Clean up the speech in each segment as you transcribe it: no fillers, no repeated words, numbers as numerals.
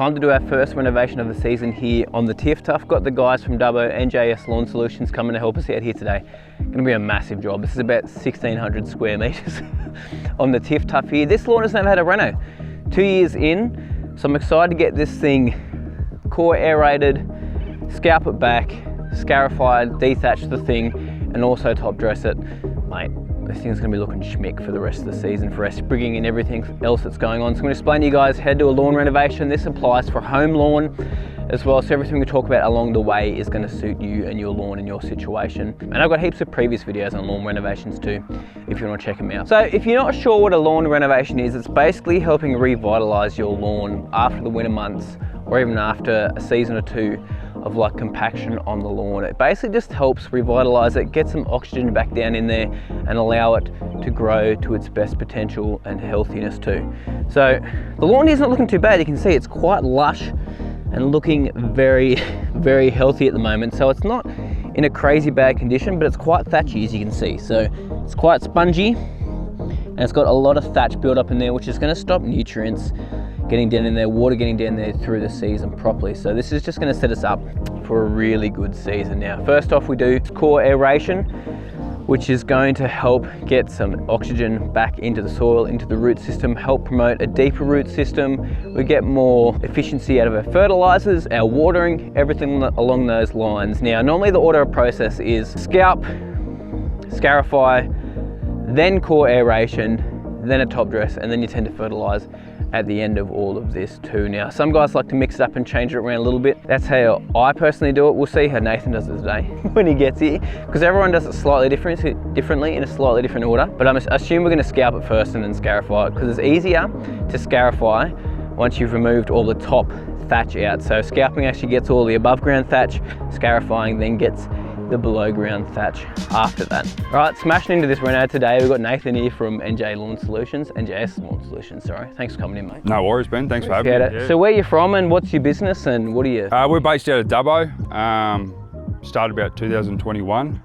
Time to do our first renovation of the season here on the Tiftuf. Got the guys from Dubbo and JS Lawn Solutions coming to help us out here today. Gonna be a massive job. This is about 1,600 square meters on the Tiftuf here. This lawn has never had a reno. 2 years in, so I'm excited to get this thing core aerated, scalp it back, scarified, dethatch the thing, and also top dress it. Mate, this thing's gonna be looking schmick for the rest of the season for our sprigging and everything else that's going on. So I'm gonna explain to you guys how to do a lawn renovation. This applies for home lawn as well, so everything we talk about along the way is gonna suit you and your lawn and your situation. And I've got heaps of previous videos on lawn renovations too, if you wanna check them out. So if you're not sure what a lawn renovation is, it's basically helping revitalize your lawn after the winter months, or even after a season or two of like compaction on the lawn. It basically just helps revitalize it, get some oxygen back down in there and allow it to grow to its best potential and healthiness too. So the lawn here is not looking too bad. You can see it's quite lush and looking very, very healthy at the moment. So it's not in a crazy bad condition, but it's quite thatchy as you can see. So it's quite spongy and it's got a lot of thatch built up in there, which is gonna stop nutrients getting down in there, water getting down there through the season properly. So this is just gonna set us up for a really good season. Now, first off we do core aeration, which is going to help get some oxygen back into the soil, into the root system, help promote a deeper root system. We get more efficiency out of our fertilizers, our watering, everything along those lines. Now, normally the order of process is scalp, scarify, then core aeration, then a top dress, and then you tend to fertilize at the end of all of this too. Now, some guys like to mix it up and change it around a little bit. That's how I personally do it. We'll see how Nathan does it today when he gets here, because everyone does it slightly differently in a slightly different order. But I assume we're gonna scalp it first and then scarify it, because it's easier to scarify once you've removed all the top thatch out. So scalping actually gets all the above ground thatch, scarifying then gets the below ground thatch after that. All right, smashing into this reno today. We've got Nathan here from NJS Lawn Solutions, sorry. Thanks for coming in, mate. No worries, Ben, thanks for having me. Yeah. So where are you from and what's your business and what are you? We're based out of Dubbo, started about 2021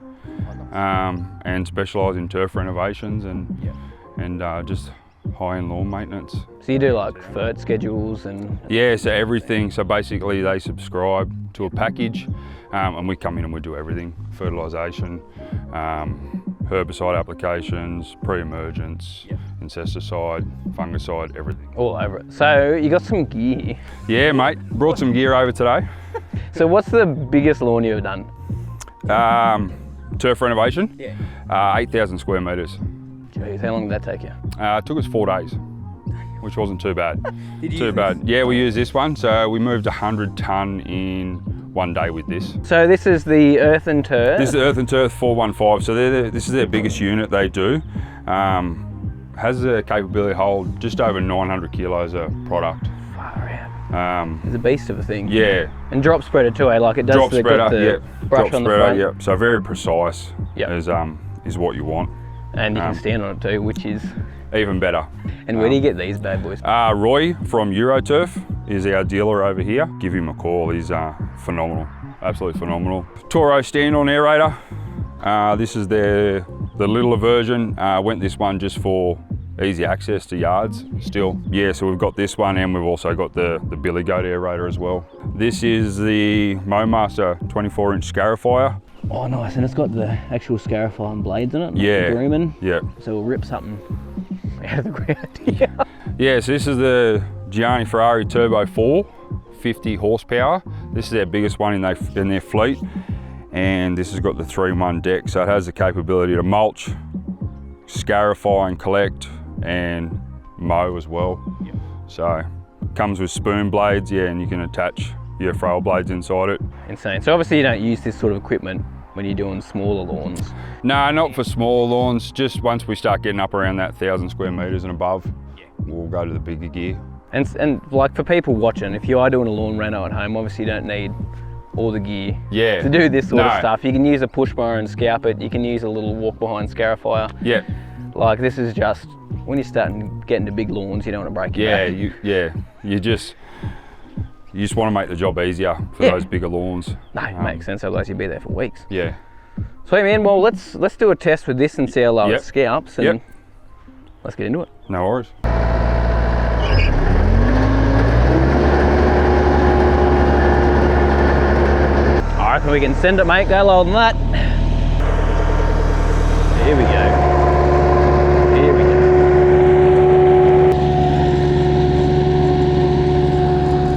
and specialise in turf renovations and just high-end lawn maintenance. So you do like fert schedules and? Yeah, so everything. So basically they subscribe to a package and we come in and we do everything. Fertilisation, herbicide applications, pre-emergence, insecticide, fungicide, everything. All over it. So you got some gear here. Yeah, mate, brought some gear over today. So what's the biggest lawn you've ever done? Turf renovation? Yeah. 8,000 square metres. Jeez, how long did that take you? It took us 4 days, which wasn't too bad. Did you use bad. Yeah, we used this one. So we moved 100 tonne in 1 day with this. So this is the Earth and Turf? This is the Earth and Turf 415. So this is their biggest unit they do. Has the capability to hold just over 900 kilos of product. Far out. It's a beast of a thing. Yeah. And drop spreader too, eh? Like it does drop spreader, the brush on the front. Yeah. So very precise is what you want. And you can stand on it too, which is even better. And where do you get these bad boys? Roy from Euroturf is our dealer over here. Give him a call, he's phenomenal, absolutely phenomenal. Toro stand-on aerator. This is the littler version. Went this one just for easy access to yards still. Yeah, so we've got this one and we've also got the Billy Goat aerator as well. This is the MoMaster 24-inch scarifier. Oh, nice, and it's got the actual scarifying blades in it. Yeah. The grooming. Yeah. So we'll rip something out of the ground. Yeah, so this is the Gianni Ferrari Turbo 4, 50 horsepower. This is their biggest one in their fleet. And this has got the 3-in-1 deck, so it has the capability to mulch, scarify and collect, and mow as well. Yep. So it comes with spoon blades, and you can attach your frail blades inside it. Insane. So obviously you don't use this sort of equipment when you're doing smaller lawns. No, not for small lawns. Just once we start getting up around that 1,000 square metres and above, we'll go to the bigger gear. And like for people watching, if you are doing a lawn reno at home, obviously you don't need all the gear to do this sort of stuff. You can use a push mower and scalp it. You can use a little walk behind scarifier. Yeah. Like this is just, when you're starting to get into big lawns, you don't want to break your back. You just want to make the job easier for those bigger lawns. No, it makes sense, otherwise you'd be there for weeks. Yeah. Sweet man, well let's do a test with this and see how low it scalps and let's get into it. No worries. and we can send it, mate. Go lower than that. Here we go. Here we go.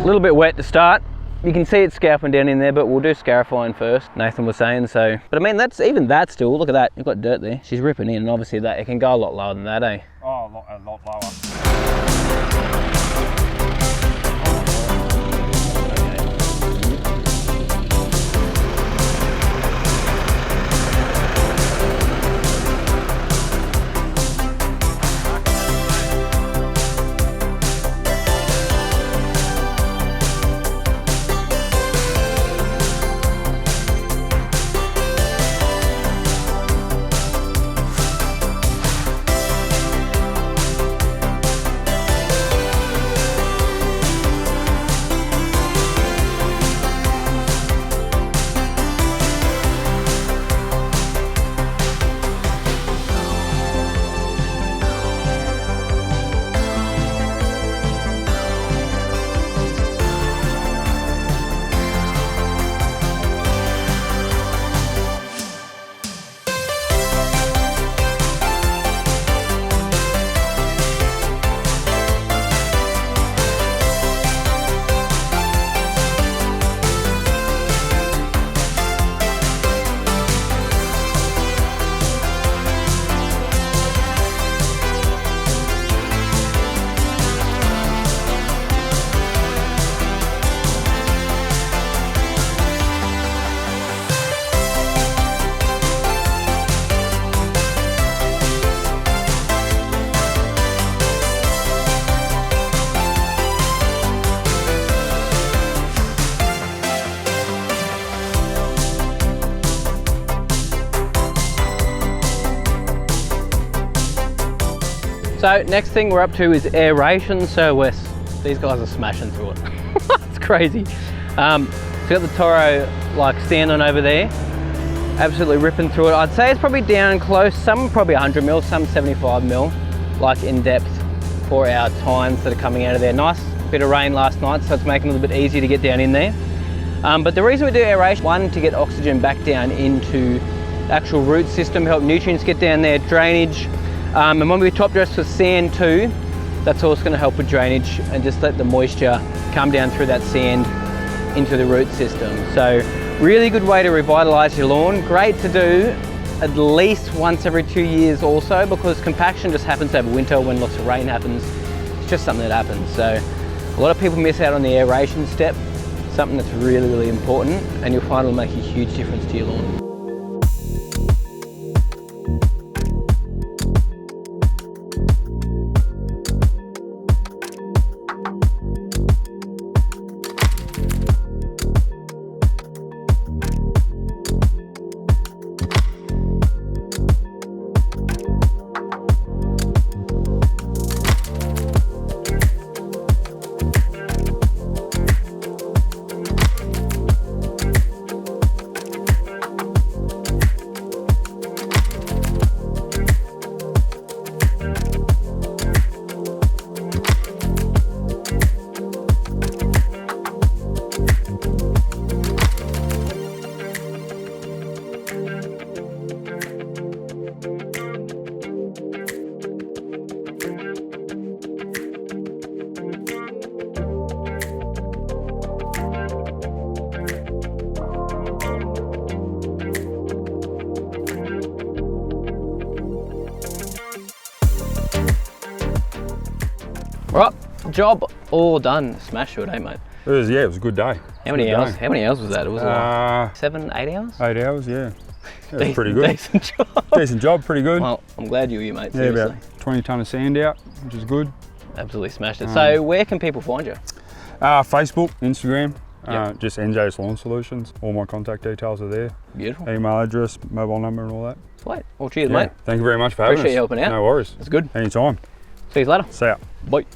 A little bit wet to start. You can see it scalping down in there, but we'll do scarifying first, Nathan was saying, so. But I mean, that's even that still, look at that, you've got dirt there. She's ripping in, and obviously that, it can go a lot lower than that, eh? Oh, a lot lower. So next thing we're up to is aeration. So these guys are smashing through it. It's crazy. So got the Toro like stand on over there, absolutely ripping through it. I'd say it's probably down close, some probably 100 mil, some 75 mil, like in depth for our tines that are coming out of there. Nice bit of rain last night, so it's making it a little bit easier to get down in there. But the reason we do aeration, one, to get oxygen back down into the actual root system, help nutrients get down there, drainage. And when we top dress with sand too, that's also going to help with drainage and just let the moisture come down through that sand into the root system. So really good way to revitalise your lawn. Great to do at least once every 2 years also, because compaction just happens over winter when lots of rain happens. It's just something that happens. So a lot of people miss out on the aeration step, something that's really, really important, and you'll find it'll make a huge difference to your lawn. Right, job all done. Smash it, eh, mate? It was, yeah, it was a good day. How many hours? How many hours was that? It was like 7, 8 hours? 8 hours, yeah. That was pretty good. Decent job. Decent job, pretty good. Well, I'm glad you were here, mate. Yeah, Seriously. about 20 tonne of sand out, which is good. Absolutely smashed it. So where can people find you? Facebook, Instagram, Yep. just NJ's Lawn Solutions. All my contact details are there. Beautiful. Email address, mobile number and all that. Sweet. Well, cheers, Yeah. mate. Thank you very much for having us. Appreciate you helping out. No worries. That's good. Anytime. See you later. See ya. Bye.